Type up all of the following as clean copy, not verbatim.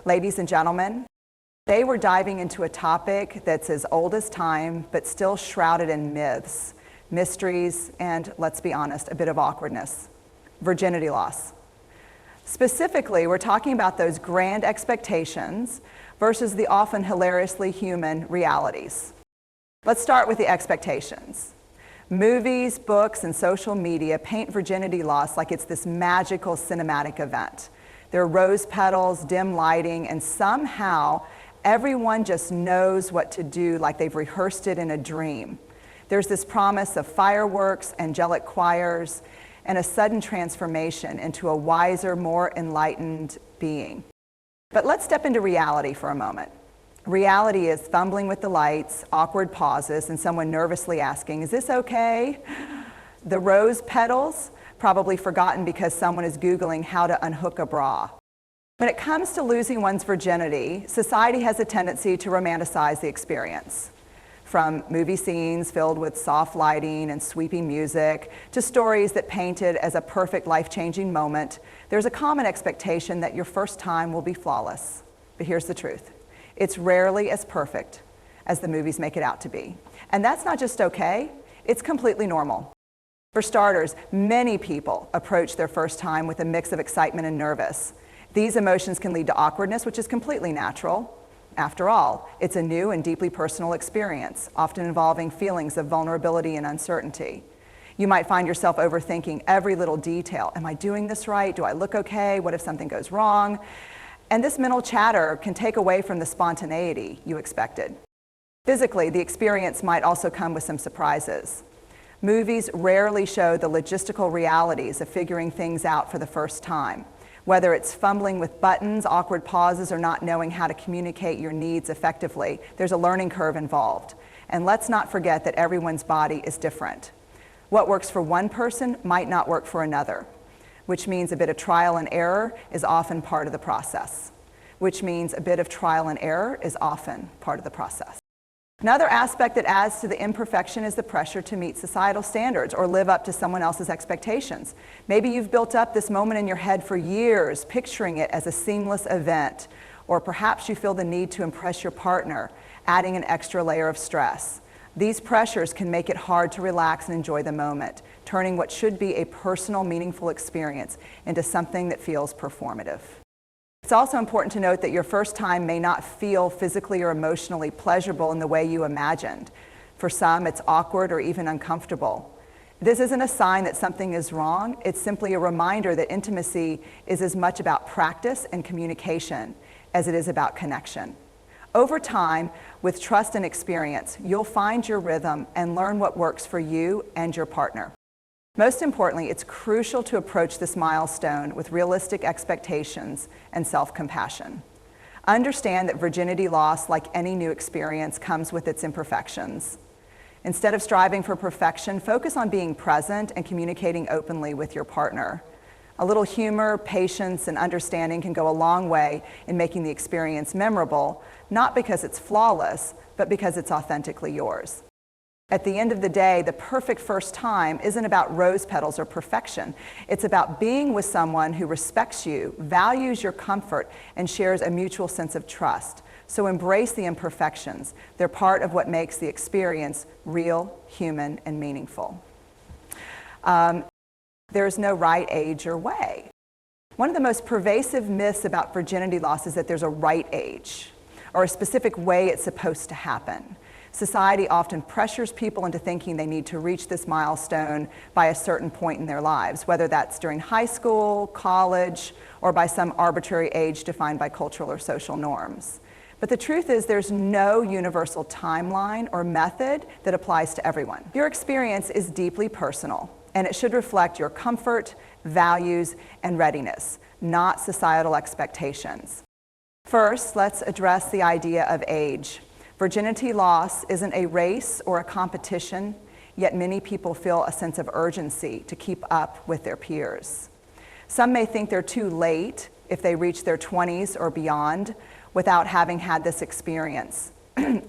Ladies and gentlemen, today we're diving into a topic that's as old as time, but still shrouded in myths, mysteries, and, let's be honest, a bit of awkwardness. Virginity loss. Specifically, we're talking about those grand expectations versus the often hilariously human realities. Let's start with the expectations. Movies, books, and social media paint virginity loss like it's this magical cinematic event. There are rose petals, dim lighting, and somehow everyone just knows what to do like they've rehearsed it in a dream. There's this promise of fireworks, angelic choirs, and a sudden transformation into a wiser, more enlightened being. But let's step into reality for a moment. Reality is fumbling with the lights, awkward pauses, and someone nervously asking, "Is this okay?" The rose petals, probably forgotten because someone is Googling how to unhook a bra. When it comes to losing one's virginity, society has a tendency to romanticize the experience. From movie scenes filled with soft lighting and sweeping music to stories that paint it as a perfect life-changing moment, there's a common expectation that your first time will be flawless. But here's the truth. It's rarely as perfect as the movies make it out to be. And that's not just okay, it's completely normal. For starters, many people approach their first time with a mix of excitement and nervous. These emotions can lead to awkwardness, which is completely natural. After all, it's a new and deeply personal experience, often involving feelings of vulnerability and uncertainty. You might find yourself overthinking every little detail. Am I doing this right? Do I look okay? What if something goes wrong? And this mental chatter can take away from the spontaneity you expected. Physically, the experience might also come with some surprises. Movies rarely show the logistical realities of figuring things out for the first time. Whether it's fumbling with buttons, awkward pauses, or not knowing how to communicate your needs effectively, there's a learning curve involved. And let's not forget that everyone's body is different. What works for one person might not work for another, which means a bit of trial and error is often part of the process. Another aspect that adds to the imperfection is the pressure to meet societal standards or live up to someone else's expectations. Maybe you've built up this moment in your head for years, picturing it as a seamless event, or perhaps you feel the need to impress your partner, adding an extra layer of stress. These pressures can make it hard to relax and enjoy the moment, turning what should be a personal, meaningful experience into something that feels performative. It's also important to note that your first time may not feel physically or emotionally pleasurable in the way you imagined. For some, it's awkward or even uncomfortable. This isn't a sign that something is wrong. It's simply a reminder that intimacy is as much about practice and communication as it is about connection. Over time, with trust and experience, you'll find your rhythm and learn what works for you and your partner. Most importantly, it's crucial to approach this milestone with realistic expectations and self-compassion. Understand that virginity loss, like any new experience, comes with its imperfections. Instead of striving for perfection, focus on being present and communicating openly with your partner. A little humor, patience, and understanding can go a long way in making the experience memorable, not because it's flawless, but because it's authentically yours. At the end of the day, the perfect first time isn't about rose petals or perfection. It's about being with someone who respects you, values your comfort, and shares a mutual sense of trust. So embrace the imperfections. They're part of what makes the experience real, human, and meaningful. There's no right age or way. One of the most pervasive myths about virginity loss is that there's a right age or a specific way it's supposed to happen. Society often pressures people into thinking they need to reach this milestone by a certain point in their lives, whether that's during high school, college, or by some arbitrary age defined by cultural or social norms. But the truth is there's no universal timeline or method that applies to everyone. Your experience is deeply personal, and it should reflect your comfort, values, and readiness, not societal expectations. First, let's address the idea of age. Virginity loss isn't a race or a competition, yet many people feel a sense of urgency to keep up with their peers. Some may think they're too late if they reach their 20s or beyond without having had this experience.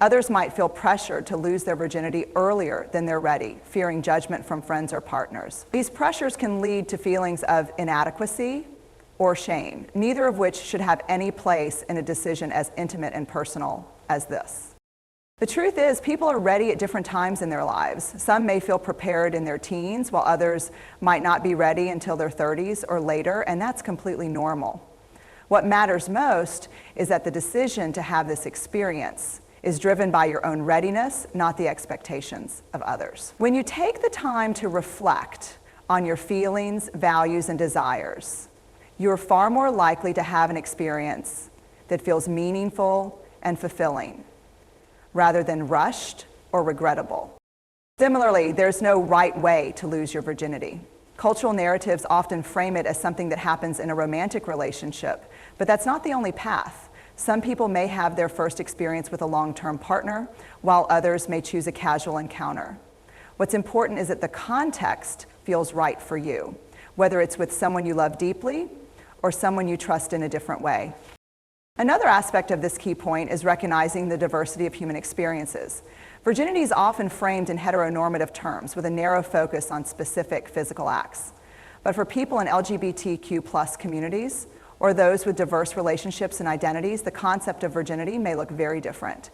Others might feel pressured to lose their virginity earlier than they're ready, fearing judgment from friends or partners. These pressures can lead to feelings of inadequacy or shame, neither of which should have any place in a decision as intimate and personal as this. The truth is, people are ready at different times in their lives. Some may feel prepared in their teens, while others might not be ready until their 30s or later, and that's completely normal. What matters most is that the decision to have this experience is driven by your own readiness, not the expectations of others. When you take the time to reflect on your feelings, values, and desires, you're far more likely to have an experience that feels meaningful and fulfilling, rather than rushed or regrettable. Similarly, there's no right way to lose your virginity. Cultural narratives often frame it as something that happens in a romantic relationship, but that's not the only path. Some people may have their first experience with a long-term partner, while others may choose a casual encounter. What's important is that the context feels right for you, whether it's with someone you love deeply or someone you trust in a different way. Another aspect of this key point is recognizing the diversity of human experiences. Virginity is often framed in heteronormative terms with a narrow focus on specific physical acts. But for people in LGBTQ+ communities or those with diverse relationships and identities, the concept of virginity may look very different.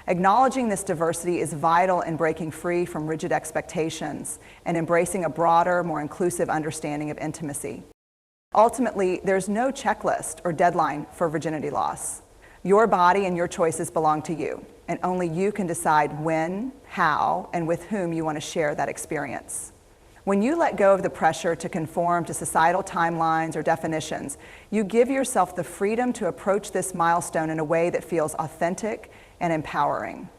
Acknowledging this diversity is vital in breaking free from rigid expectations and embracing a broader, more inclusive understanding of intimacy. Ultimately, there's no checklist or deadline for virginity loss. Your body and your choices belong to you, and only you can decide when, how, and with whom you want to share that experience. When you let go of the pressure to conform to societal timelines or definitions, you give yourself the freedom to approach this milestone in a way that feels authentic and empowering.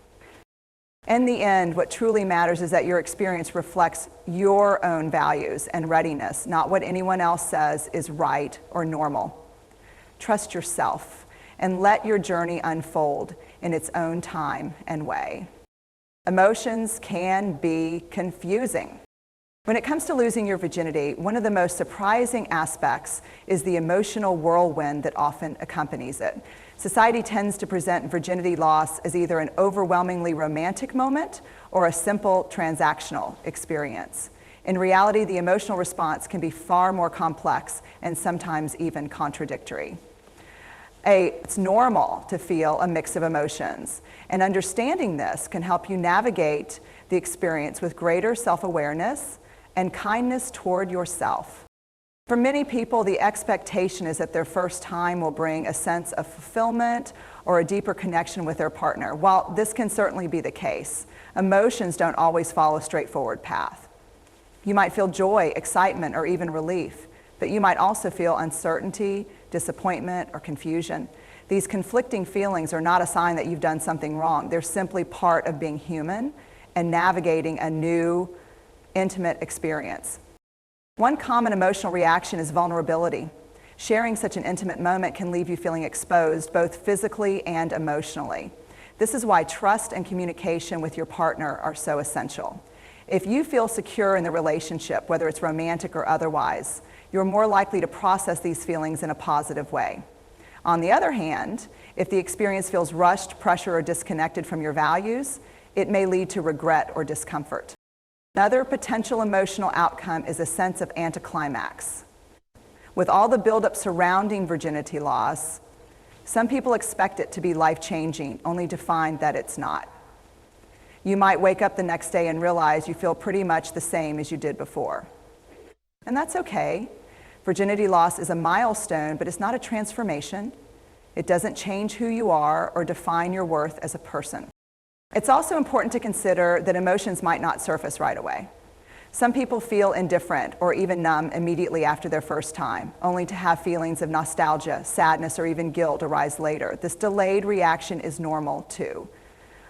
In the end, what truly matters is that your experience reflects your own values and readiness, not what anyone else says is right or normal. Trust yourself and let your journey unfold in its own time and way. Emotions can be confusing. When it comes to losing your virginity, one of the most surprising aspects is the emotional whirlwind that often accompanies it. Society tends to present virginity loss as either an overwhelmingly romantic moment or a simple transactional experience. In reality, the emotional response can be far more complex and sometimes even contradictory. It's normal to feel a mix of emotions, and understanding this can help you navigate the experience with greater self-awareness and kindness toward yourself. For many people, the expectation is that their first time will bring a sense of fulfillment or a deeper connection with their partner. While this can certainly be the case, emotions don't always follow a straightforward path. You might feel joy, excitement, or even relief, but you might also feel uncertainty, disappointment, or confusion. These conflicting feelings are not a sign that you've done something wrong. They're simply part of being human and navigating a new, intimate experience. One common emotional reaction is vulnerability. Sharing such an intimate moment can leave you feeling exposed, both physically and emotionally. This is why trust and communication with your partner are so essential. If you feel secure in the relationship, whether it's romantic or otherwise, you're more likely to process these feelings in a positive way. On the other hand, if the experience feels rushed, pressured, or disconnected from your values, it may lead to regret or discomfort. Another potential emotional outcome is a sense of anticlimax. With all the buildup surrounding virginity loss, some people expect it to be life-changing, only to find that it's not. You might wake up the next day and realize you feel pretty much the same as you did before. And that's okay. Virginity loss is a milestone, but it's not a transformation. It doesn't change who you are or define your worth as a person. It's also important to consider that emotions might not surface right away. Some people feel indifferent or even numb immediately after their first time, only to have feelings of nostalgia, sadness, or even guilt arise later. This delayed reaction is normal too.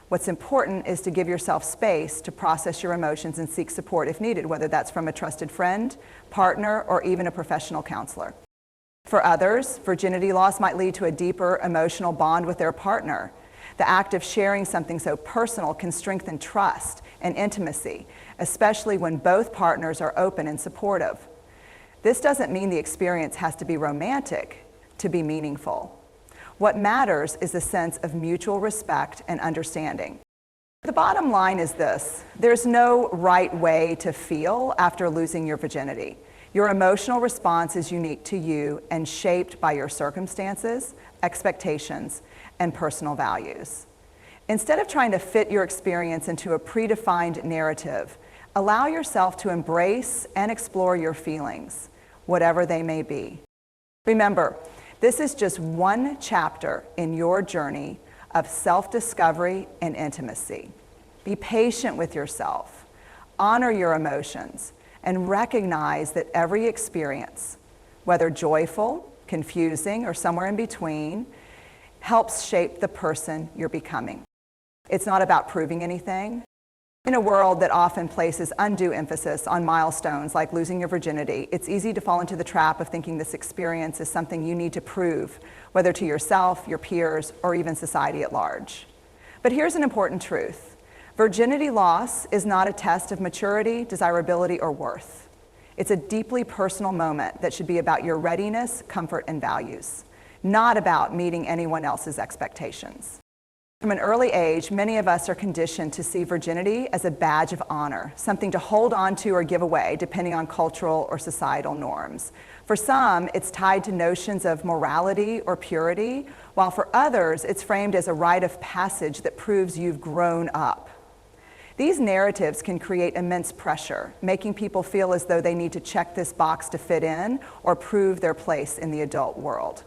What's important is to give yourself space to process your emotions and seek support if needed, whether that's from a trusted friend, partner, or even a professional counselor. For others, virginity loss might lead to a deeper emotional bond with their partner. The act of sharing something so personal can strengthen trust and intimacy, especially when both partners are open and supportive. This doesn't mean the experience has to be romantic to be meaningful. What matters is a sense of mutual respect and understanding. The bottom line is this: there's no right way to feel after losing your virginity. Your emotional response is unique to you and shaped by your circumstances, expectations, and personal values. Instead of trying to fit your experience into a predefined narrative, allow yourself to embrace and explore your feelings, whatever they may be. Remember, this is just one chapter in your journey of self-discovery and intimacy. Be patient with yourself, honor your emotions, and recognize that every experience, whether joyful, confusing, or somewhere in between, helps shape the person you're becoming. It's not about proving anything. In a world that often places undue emphasis on milestones like losing your virginity, it's easy to fall into the trap of thinking this experience is something you need to prove, whether to yourself, your peers, or even society at large. But here's an important truth. Virginity loss is not a test of maturity, desirability, or worth. It's a deeply personal moment that should be about your readiness, comfort, and values, not about meeting anyone else's expectations. From an early age, many of us are conditioned to see virginity as a badge of honor, something to hold on to or give away, depending on cultural or societal norms. For some, it's tied to notions of morality or purity, while for others, it's framed as a rite of passage that proves you've grown up. These narratives can create immense pressure, making people feel as though they need to check this box to fit in or prove their place in the adult world.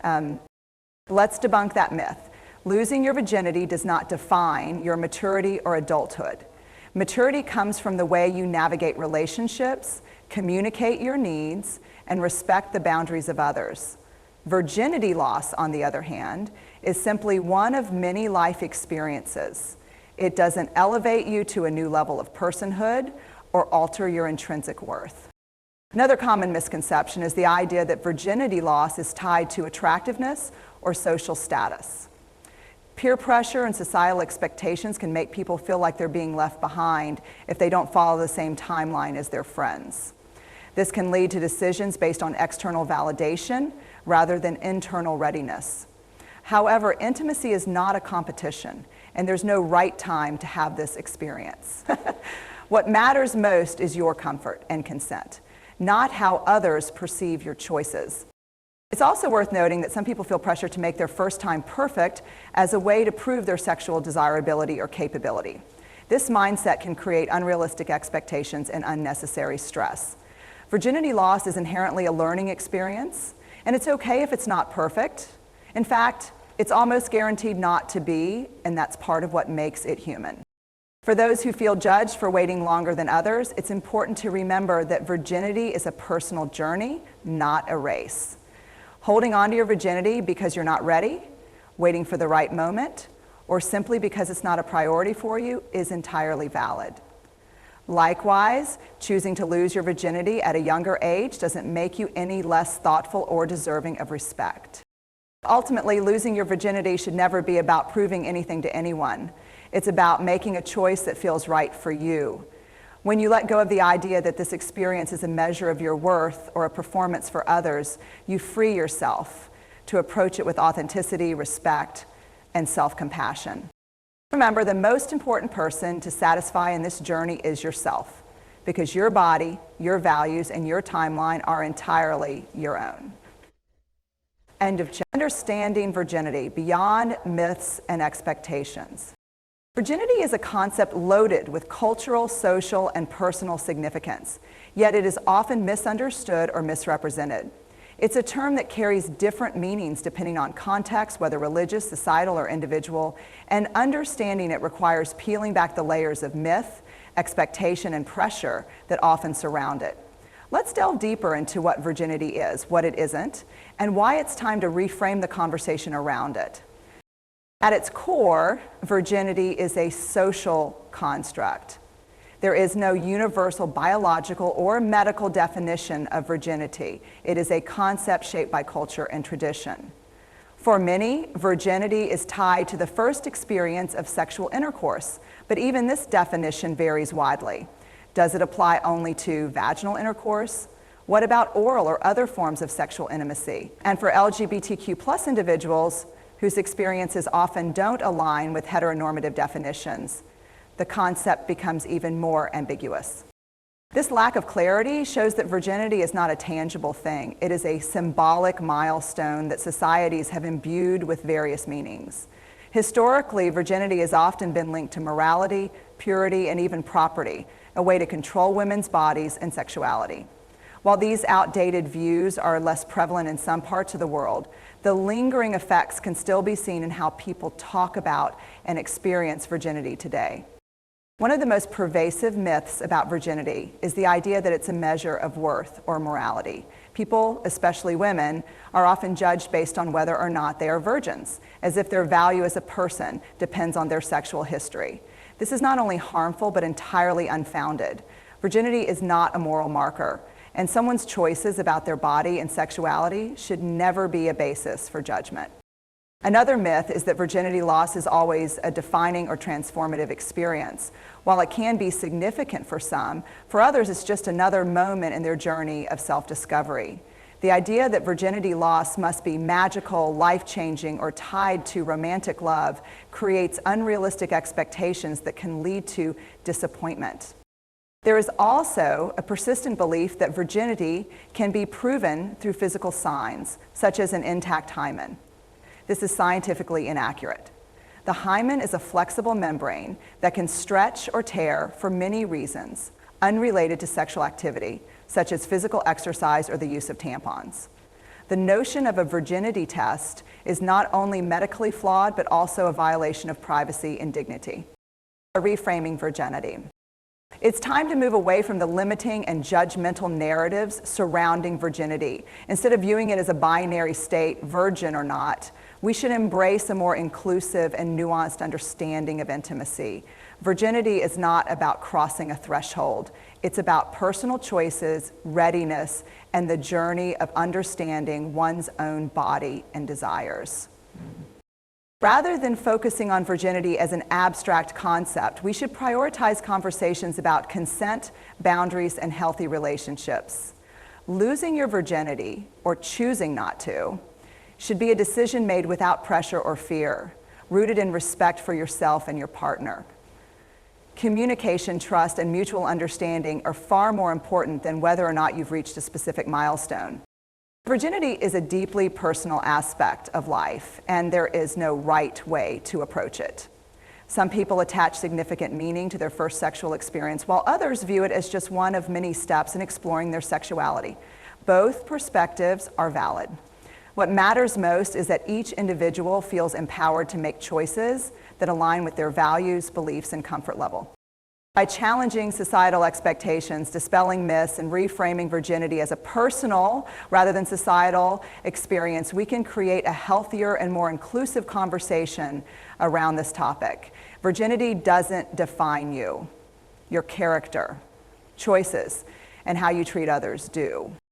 Let's debunk that myth. Losing your virginity does not define your maturity or adulthood. Maturity comes from the way you navigate relationships, communicate your needs, and respect the boundaries of others. Virginity loss, on the other hand, is simply one of many life experiences. It doesn't elevate you to a new level of personhood or alter your intrinsic worth. Another common misconception is the idea that virginity loss is tied to attractiveness or social status. Peer pressure and societal expectations can make people feel like they're being left behind if they don't follow the same timeline as their friends. This can lead to decisions based on external validation rather than internal readiness. However, intimacy is not a competition, and there's no right time to have this experience. What matters most is your comfort and consent, not how others perceive your choices. It's also worth noting that some people feel pressure to make their first time perfect as a way to prove their sexual desirability or capability. This mindset can create unrealistic expectations and unnecessary stress. Virginity loss is inherently a learning experience, and it's okay if it's not perfect. In fact, it's almost guaranteed not to be, and that's part of what makes it human. For those who feel judged for waiting longer than others, it's important to remember that virginity is a personal journey, not a race. Holding on to your virginity because you're not ready, waiting for the right moment, or simply because it's not a priority for you is entirely valid. Likewise, choosing to lose your virginity at a younger age doesn't make you any less thoughtful or deserving of respect. Ultimately, losing your virginity should never be about proving anything to anyone. It's about making a choice that feels right for you. When you let go of the idea that this experience is a measure of your worth or a performance for others, you free yourself to approach it with authenticity, respect, and self-compassion. Remember, the most important person to satisfy in this journey is yourself, because your body, your values, and your timeline are entirely your own. End of chapter. Understanding virginity beyond myths and expectations. Virginity is a concept loaded with cultural, social, and personal significance, yet it is often misunderstood or misrepresented. It's a term that carries different meanings depending on context, whether religious, societal, or individual, and understanding it requires peeling back the layers of myth, expectation, and pressure that often surround it. Let's delve deeper into what virginity is, what it isn't, and why it's time to reframe the conversation around it. At its core, virginity is a social construct. There is no universal biological or medical definition of virginity. It is a concept shaped by culture and tradition. For many, virginity is tied to the first experience of sexual intercourse, but even this definition varies widely. Does it apply only to vaginal intercourse? What about oral or other forms of sexual intimacy? And for LGBTQ+ individuals whose experiences often don't align with heteronormative definitions, the concept becomes even more ambiguous. This lack of clarity shows that virginity is not a tangible thing. It is a symbolic milestone that societies have imbued with various meanings. Historically, virginity has often been linked to morality, purity, and even property, a way to control women's bodies and sexuality. While these outdated views are less prevalent in some parts of the world, the lingering effects can still be seen in how people talk about and experience virginity today. One of the most pervasive myths about virginity is the idea that it's a measure of worth or morality. People, especially women, are often judged based on whether or not they are virgins, as if their value as a person depends on their sexual history. This is not only harmful, but entirely unfounded. Virginity is not a moral marker, and someone's choices about their body and sexuality should never be a basis for judgment. Another myth is that virginity loss is always a defining or transformative experience. While it can be significant for some, for others it's just another moment in their journey of self-discovery. The idea that virginity loss must be magical, life-changing, or tied to romantic love creates unrealistic expectations that can lead to disappointment. There is also a persistent belief that virginity can be proven through physical signs, such as an intact hymen. This is scientifically inaccurate. The hymen is a flexible membrane that can stretch or tear for many reasons, unrelated to sexual activity, such as physical exercise or the use of tampons. The notion of a virginity test is not only medically flawed, but also a violation of privacy and dignity. Reframing virginity. It's time to move away from the limiting and judgmental narratives surrounding virginity. Instead of viewing it as a binary state, virgin or not, we should embrace a more inclusive and nuanced understanding of intimacy. Virginity is not about crossing a threshold. It's about personal choices, readiness, and the journey of understanding one's own body and desires. Rather than focusing on virginity as an abstract concept, we should prioritize conversations about consent, boundaries, and healthy relationships. Losing your virginity, or choosing not to, should be a decision made without pressure or fear, rooted in respect for yourself and your partner. Communication, trust, and mutual understanding are far more important than whether or not you've reached a specific milestone. Virginity is a deeply personal aspect of life, and there is no right way to approach it. Some people attach significant meaning to their first sexual experience, while others view it as just one of many steps in exploring their sexuality. Both perspectives are valid. What matters most is that each individual feels empowered to make choices that align with their values, beliefs, and comfort level. By challenging societal expectations, dispelling myths, and reframing virginity as a personal rather than societal experience, we can create a healthier and more inclusive conversation around this topic. Virginity doesn't define you. Your character, choices, and how you treat others do.